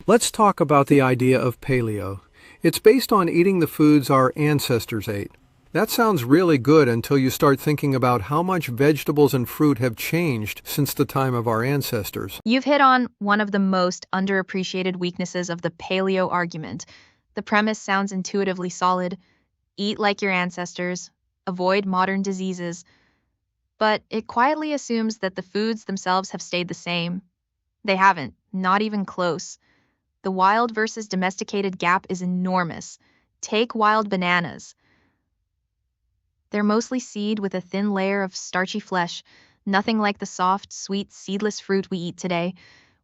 Let's talk about the idea of paleo. It's based on eating the foods our ancestors ate. That sounds really good until you start thinking about how much vegetables and fruit have changed since the time of our ancestors. You've hit on one of the most underappreciated weaknesses of the paleo argument. The premise sounds intuitively solid. Eat like your ancestors. Avoid modern diseases. But it quietly assumes that the foods themselves have stayed the same. They haven't, not even close. The wild versus domesticated gap is enormous. Take wild bananas. They're mostly seed with a thin layer of starchy flesh, nothing like the soft, sweet, seedless fruit we eat today.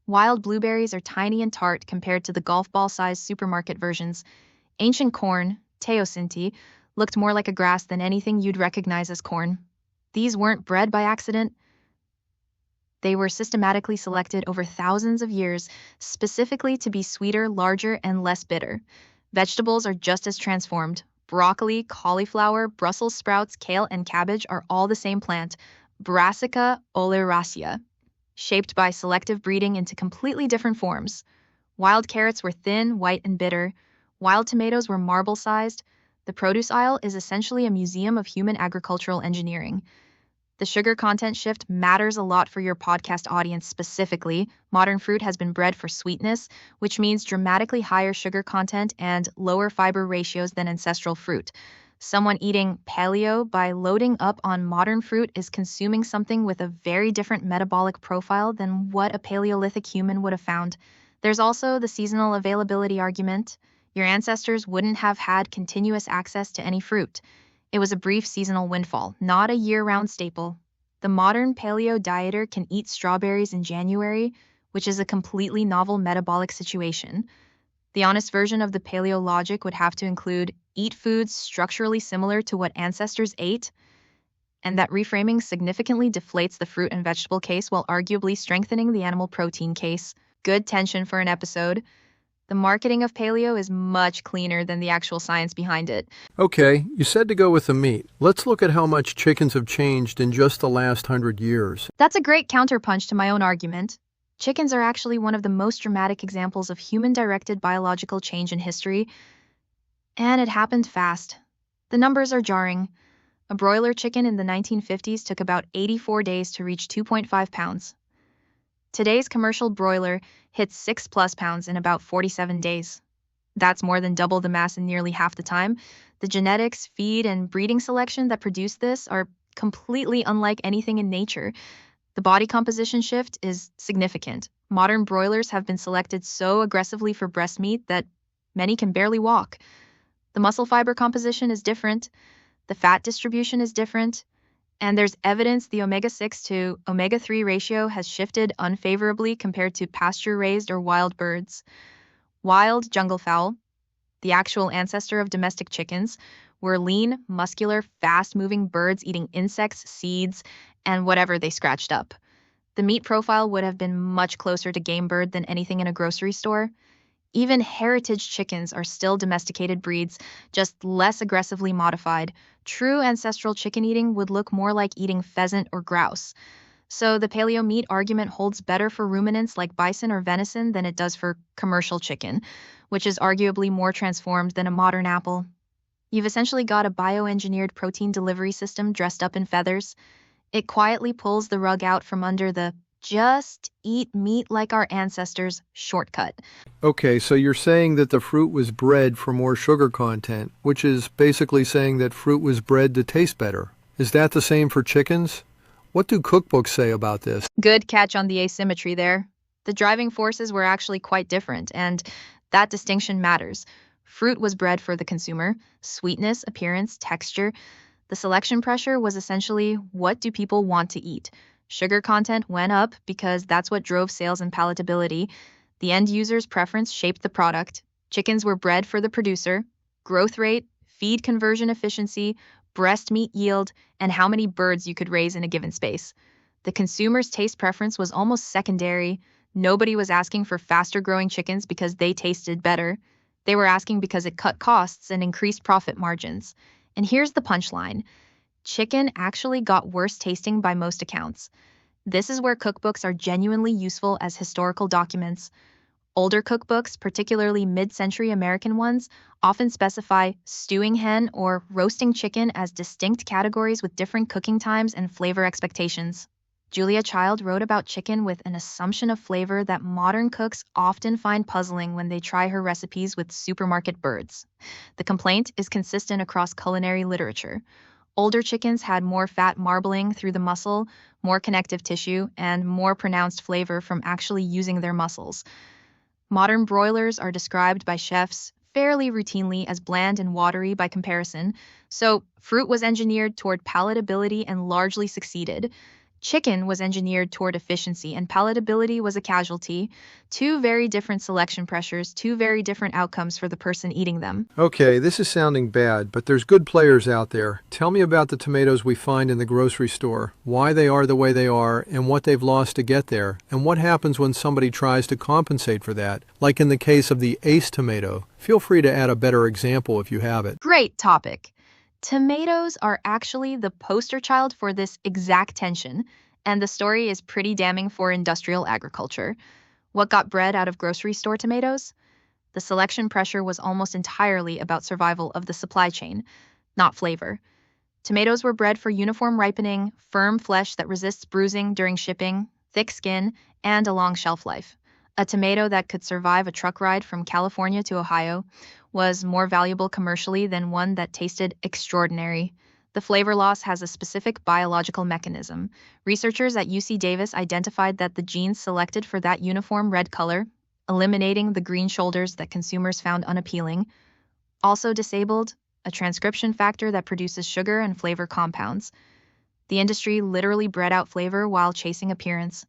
Wild blueberries are tiny and tart compared to the golf ball-sized supermarket versions. Ancient corn, teosinte, looked more like a grass than anything you'd recognize as corn. These weren't bred by accident. They were systematically selected over thousands of years, specifically to be sweeter, larger, and less bitter. Vegetables are just as transformed. Broccoli, cauliflower, Brussels sprouts, kale, and cabbage are all the same plant, Brassica oleracea, shaped by selective breeding into completely different forms. Wild carrots were thin, white, and bitter. Wild tomatoes were marble-sized. The produce aisle is essentially a museum of human agricultural engineering. The sugar content shift matters a lot for your podcast audience specifically. Modern fruit has been bred for sweetness, which means dramatically higher sugar content and lower fiber ratios than ancestral fruit. Someone eating paleo by loading up on modern fruit is consuming something with a very different metabolic profile than what a Paleolithic human would have found. There's also the seasonal availability argument. Your ancestors wouldn't have had continuous access to any fruit. It was a brief seasonal windfall, not a year-round staple. The modern paleo dieter can eat strawberries in January, which is a completely novel metabolic situation. The honest version of the paleo logic would have to include eat foods structurally similar to what ancestors ate, and that reframing significantly deflates the fruit and vegetable case while arguably strengthening the animal protein case. Good tension for an episode. The marketing of paleo is much cleaner than the actual science behind it. Okay, you said to go with the meat. Let's look at how much chickens have changed in just the last 100 years. That's a great counterpunch to my own argument. Chickens are actually one of the most dramatic examples of human-directed biological change in history, and it happened fast. The numbers are jarring. A broiler chicken in the 1950s took about 84 days to reach 2.5 pounds. Today's commercial broiler hits 6+ pounds in about 47 days. That's more than double the mass in nearly half the time. The genetics, feed, and breeding selection that produce this are completely unlike anything in nature. The body composition shift is significant. Modern broilers have been selected so aggressively for breast meat that many can barely walk. The muscle fiber composition is different. The fat distribution is different. And there's evidence the omega-6 to omega-3 ratio has shifted unfavorably compared to pasture-raised or wild birds. Wild junglefowl, the actual ancestor of domestic chickens, were lean, muscular, fast-moving birds eating insects, seeds, and whatever they scratched up. The meat profile would have been much closer to game bird than anything in a grocery store. Even heritage chickens are still domesticated breeds, just less aggressively modified. True ancestral chicken eating would look more like eating pheasant or grouse. So the paleo meat argument holds better for ruminants like bison or venison than it does for commercial chicken, which is arguably more transformed than a modern apple. You've essentially got a bioengineered protein delivery system dressed up in feathers. It quietly pulls the rug out from under the just eat meat like our ancestors shortcut. Okay, so you're saying that the fruit was bred for more sugar content, which is basically saying that fruit was bred to taste better. Is that the same for chickens? What do cookbooks say about this? Good catch on the asymmetry there. The driving forces were actually quite different, and that distinction matters. Fruit was bred for the consumer, sweetness, appearance, texture. The selection pressure was essentially, what do people want to eat? Sugar content went up because that's what drove sales and palatability. The end user's preference shaped the product. Chickens were bred for the producer. Growth rate, feed conversion efficiency, breast meat yield, and how many birds you could raise in a given space. The consumer's taste preference was almost secondary. Nobody was asking for faster growing chickens because they tasted better. They were asking because it cut costs and increased profit margins. And here's the punchline. Chicken actually got worse tasting by most accounts. This is where cookbooks are genuinely useful as historical documents. Older cookbooks, particularly mid-century American ones, often specify stewing hen or roasting chicken as distinct categories with different cooking times and flavor expectations. Julia Child wrote about chicken with an assumption of flavor that modern cooks often find puzzling when they try her recipes with supermarket birds. The complaint is consistent across culinary literature. Older chickens had more fat marbling through the muscle, more connective tissue, and more pronounced flavor from actually using their muscles. Modern broilers are described by chefs fairly routinely as bland and watery by comparison, so fruit was engineered toward palatability and largely succeeded. Chicken was engineered toward efficiency, and palatability was a casualty. Two very different selection pressures, two very different outcomes for the person eating them. Okay, this is sounding bad, but there's good players out there. Tell me about the tomatoes we find in the grocery store, why they are the way they are, and what they've lost to get there, and what happens when somebody tries to compensate for that, like in the case of the ace tomato. Feel free to add a better example if you have it. Great topic. Tomatoes are actually the poster child for this exact tension, and the story is pretty damning for industrial agriculture. What got bred out of grocery store tomatoes? The selection pressure was almost entirely about survival of the supply chain, not flavor. Tomatoes were bred for uniform ripening, firm flesh that resists bruising during shipping, thick skin, and a long shelf life. A tomato that could survive a truck ride from California to Ohio was more valuable commercially than one that tasted extraordinary. The flavor loss has a specific biological mechanism. Researchers at UC Davis identified that the genes selected for that uniform red color, eliminating the green shoulders that consumers found unappealing, also disabled a transcription factor that produces sugar and flavor compounds. The industry literally bred out flavor while chasing appearance.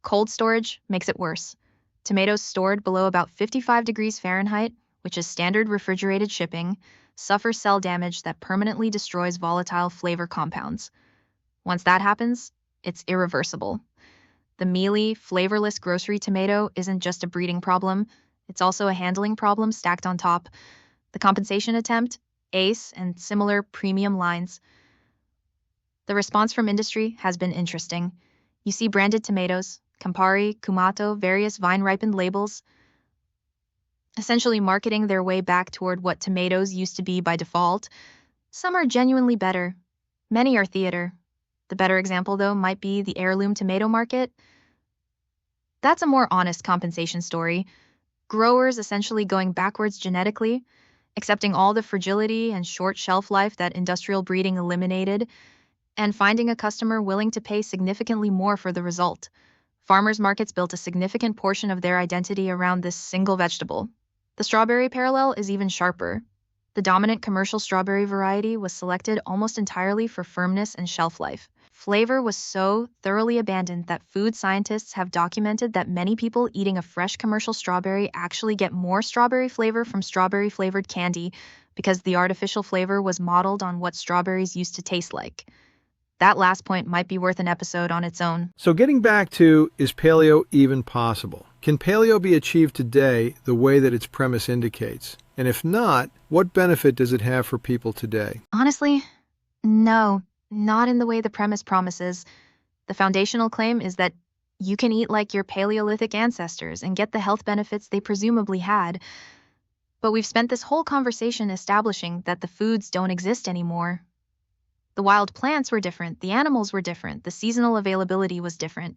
Cold storage makes it worse. Tomatoes stored below about 55 degrees Fahrenheit, which is standard refrigerated shipping, suffer cell damage that permanently destroys volatile flavor compounds. Once that happens, it's irreversible. The mealy, flavorless grocery tomato isn't just a breeding problem, it's also a handling problem stacked on top. The compensation attempt, ACE, and similar premium lines. The response from industry has been interesting. You see branded tomatoes, Campari, Kumato, various vine-ripened labels, essentially marketing their way back toward what tomatoes used to be by default. Some are genuinely better. Many are theater. The better example, though, might be the heirloom tomato market. That's a more honest compensation story. Growers essentially going backwards genetically, accepting all the fragility and short shelf life that industrial breeding eliminated, and finding a customer willing to pay significantly more for the result. Farmers markets built a significant portion of their identity around this single vegetable. The strawberry parallel is even sharper. The dominant commercial strawberry variety was selected almost entirely for firmness and shelf life. Flavor was so thoroughly abandoned that food scientists have documented that many people eating a fresh commercial strawberry actually get more strawberry flavor from strawberry-flavored candy because the artificial flavor was modeled on what strawberries used to taste like. That last point might be worth an episode on its own. So getting back to, is paleo even possible? Can paleo be achieved today the way that its premise indicates? And if not, what benefit does it have for people today? Honestly, no, not in the way the premise promises. The foundational claim is that you can eat like your Paleolithic ancestors and get the health benefits they presumably had. But we've spent this whole conversation establishing that the foods don't exist anymore. The wild plants were different, the animals were different, the seasonal availability was different.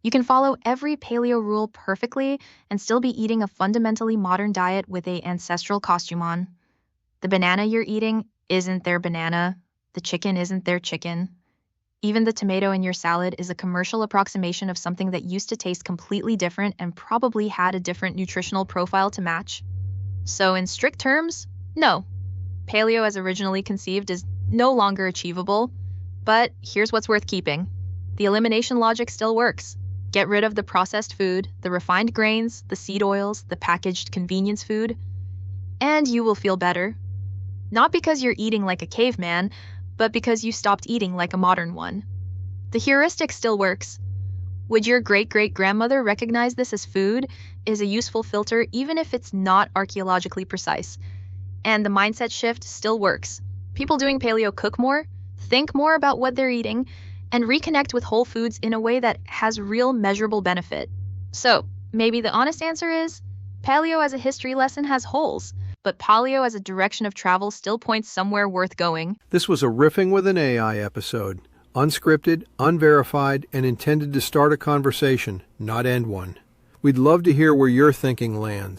You can follow every paleo rule perfectly and still be eating a fundamentally modern diet with an ancestral costume on. The banana you're eating isn't their banana. The chicken isn't their chicken. Even the tomato in your salad is a commercial approximation of something that used to taste completely different and probably had a different nutritional profile to match. So in strict terms, no. Paleo as originally conceived is no longer achievable, but here's what's worth keeping. The elimination logic still works. Get rid of the processed food, the refined grains, the seed oils, the packaged convenience food, and you will feel better. Not because you're eating like a caveman, but because you stopped eating like a modern one. The heuristic still works. Would your great-great-grandmother recognize this as food is a useful filter even if it's not archaeologically precise. And the mindset shift still works. People doing paleo cook more, think more about what they're eating, and reconnect with whole foods in a way that has real measurable benefit. So, maybe the honest answer is, Paleo as a history lesson has holes, but Paleo as a direction of travel still points somewhere worth going. This was a Riffing with an AI episode. Unscripted, unverified, and intended to start a conversation, not end one. We'd love to hear where your thinking lands.